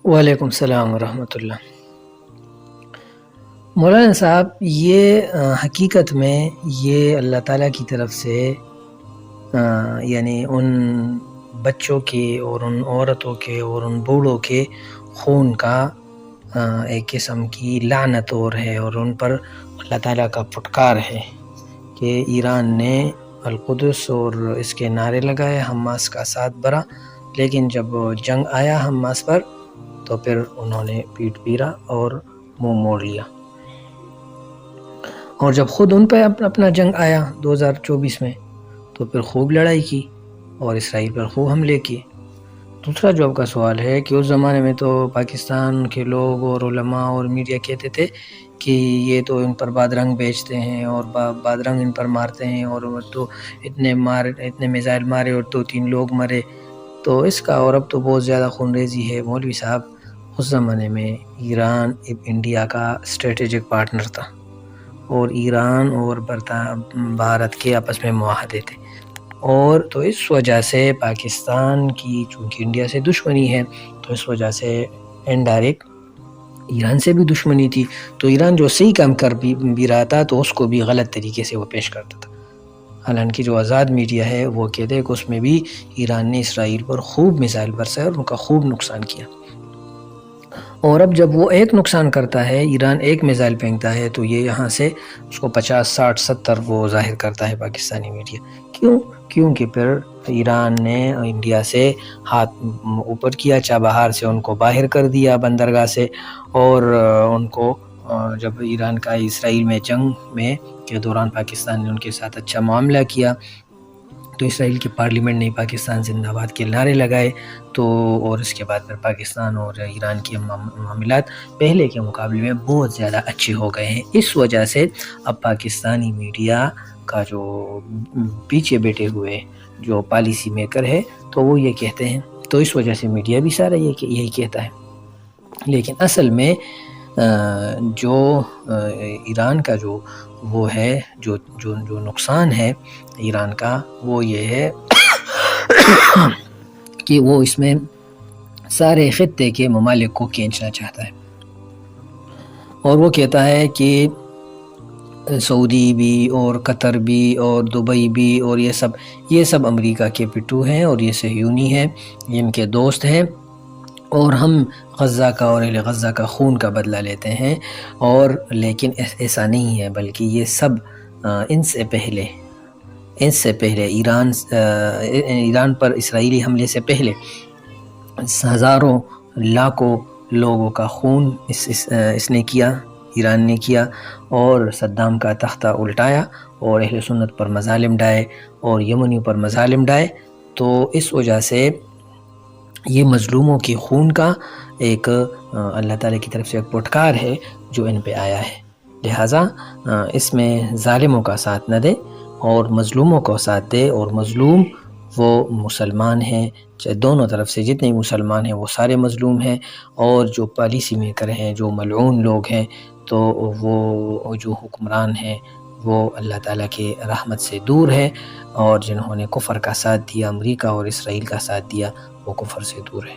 وعلیکم السلام ورحمۃ اللہ۔ مولانا صاحب، یہ حقیقت میں یہ اللہ تعالیٰ کی طرف سے یعنی ان بچوں کے اور ان عورتوں کے اور ان بوڑھوں کے خون کا ایک قسم کی لعنت اور ہے، اور ان پر اللہ تعالیٰ کا پھٹکار ہے کہ ایران نے القدس اور اس کے نعرے لگائے، حماس کا ساتھ برا، لیکن جب جنگ آیا حماس پر تو پھر انہوں نے پیٹ پیرا اور منہ موڑ لیا، اور جب خود ان پہ اپنا جنگ آیا 2024 میں تو پھر خوب لڑائی کی اور اسرائیل پر خوب حملے کیے۔ دوسرا جو آپ کا سوال ہے کہ اس زمانے میں تو پاکستان کے لوگ اور علماء اور میڈیا کہتے تھے کہ یہ تو ان پر بادرنگ بیچتے ہیں اور بادرنگ ان پر مارتے ہیں، اور تو اتنے میزائل مارے اور 2-3 لوگ مرے تو اس کا، اور اب تو بہت زیادہ خون ریزی ہے۔ مولوی صاحب، اس زمانے میں ایران انڈیا کا اسٹریٹجک پارٹنر تھا، اور ایران اور بھارت کے آپس میں معاہدے تھے، اور تو اس وجہ سے پاکستان کی چونکہ انڈیا سے دشمنی ہے تو اس وجہ سے انڈائریکٹ ایران سے بھی دشمنی تھی، تو ایران جو صحیح کام کر بھی رہا تھا تو اس کو بھی غلط طریقے سے وہ پیش کرتا تھا۔ حالانکہ جو آزاد میڈیا ہے وہ کہتے ہیں کہ اس میں بھی ایران نے اسرائیل پر خوب میزائل برسائے اور ان کا خوب نقصان کیا، اور اب جب وہ ایک نقصان کرتا ہے، ایران ایک میزائل پھینکتا ہے، تو یہ یہاں سے اس کو 50 60 70 وہ ظاہر کرتا ہے پاکستانی میڈیا۔ کیونکہ پھر ایران نے انڈیا سے ہاتھ اوپر کیا، چابہار سے ان کو باہر کر دیا بندرگاہ سے، اور ان کو جب ایران کا اسرائیل میں جنگ میں کے دوران پاکستان نے ان کے ساتھ اچھا معاملہ کیا تو اسرائیل کی پارلیمنٹ نے پاکستان زندہ باد کے نعرے لگائے، تو اور اس کے بعد پھر پاکستان اور ایران کے معاملات پہلے کے مقابلے میں بہت زیادہ اچھے ہو گئے ہیں۔ اس وجہ سے اب پاکستانی میڈیا کا جو پیچھے بیٹھے ہوئے جو پالیسی میکر ہے تو وہ یہ کہتے ہیں، تو اس وجہ سے میڈیا بھی سارا یہی کہتا ہے، لیکن اصل میں جو ایران کا جو وہ ہے جو نقصان ہے ایران کا، وہ یہ ہے کہ وہ اس میں سارے خطے کے ممالک کو کھینچنا چاہتا ہے، اور وہ کہتا ہے کہ سعودی بھی اور قطر بھی اور دبئی بھی اور یہ سب امریکہ کے پٹو ہیں اور یہ صہیونی ہیں، یہ ان کے دوست ہیں، اور ہم غزہ کا اور اہل غزہ کا خون کا بدلہ لیتے ہیں، اور لیکن ایسا نہیں ہے، بلکہ یہ سب ان سے پہلے ایران پر اسرائیلی حملے سے پہلے ہزاروں لاکھوں لوگوں کا خون اس نے کیا، ایران نے کیا، اور صدام کا تختہ الٹایا اور اہل سنت پر مظالم ڈھائے اور یمنیوں پر مظالم ڈھائے، تو اس وجہ سے یہ مظلوموں کے خون کا ایک اللہ تعالیٰ کی طرف سے ایک پھٹکار ہے جو ان پہ آیا ہے، لہٰذا اس میں ظالموں کا ساتھ نہ دے اور مظلوموں کو ساتھ دے، اور مظلوم وہ مسلمان ہیں، چاہے دونوں طرف سے جتنے مسلمان ہیں وہ سارے مظلوم ہیں، اور جو پالیسی میکر ہیں، جو ملعون لوگ ہیں، تو وہ جو حکمران ہیں وہ اللہ تعالیٰ کے رحمت سے دور ہے، اور جنہوں نے کفر کا ساتھ دیا، امریکہ اور اسرائیل کا ساتھ دیا، وہ کفر سے دور ہے۔